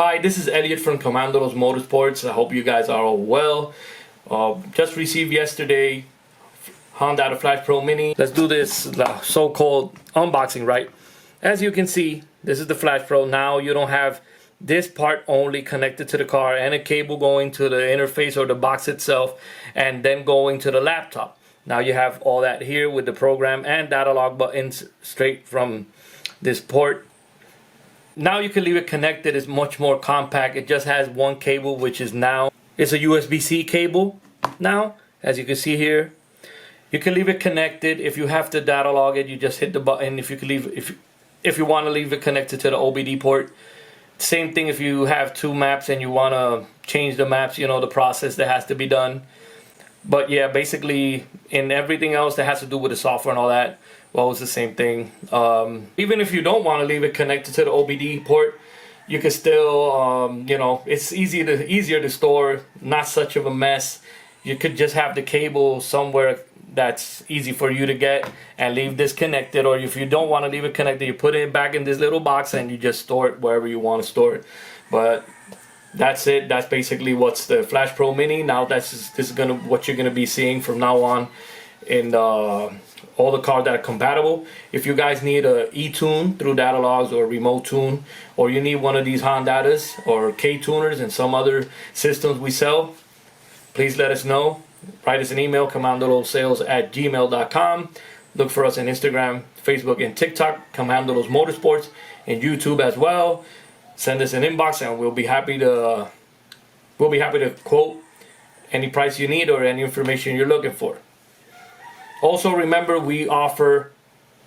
Hi, this is Elliot from Hondata Motorsports. I hope you guys are all well. Just received yesterday Hondata Flashpro Mini. Let's do this so-called unboxing, right? As you can see, this is the Flashpro. Now you don't have this part only connected to the car and a cable going to the interface or the box itself and then going to the laptop. Now you have all that here with the program and data log buttons straight from this port. Now you can leave it connected. It's much more compact. It just has one cable, which is now, it's a USB-C cable now, as you can see here. You can leave it connected. If you have to data log it, you just hit the button. If you can leave, if you want to leave it connected to the OBD port. Same thing if you have two maps and you want to change the maps, you know, the process that has to be done. But yeah, basically in everything else that has to do with the software and all that, well, it's the same thing. Even if you don't want to leave it connected to the OBD port, you can still, you know, it's easier to store, not such of a mess. You could just have the cable somewhere that's easy for you to get and leave this connected, or if you don't want to leave it connected, you put it back in this little box and you just store it wherever you want to store it. But that's it. That's basically what's the Flashpro Mini. Now this is what you're gonna be seeing from now on in all the cars that are compatible. If you guys need a e-tune through data logs or remote tune, or you need one of these Hondatas or K-tuners and some other systems we sell, please let us know. Write us an email, commandossales@gmail.com. Look for us on Instagram, Facebook, and TikTok, Commandos Motorsports, and YouTube as well. Send us an inbox, and we'll be happy to quote any price you need or any information you're looking for. Also, remember, we offer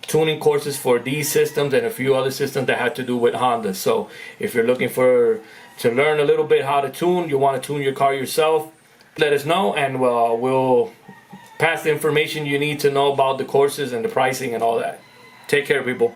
tuning courses for these systems and a few other systems that have to do with Honda. So if you're looking to learn a little bit how to tune, you want to tune your car yourself, let us know, and we'll pass the information you need to know about the courses and the pricing and all that. Take care, people.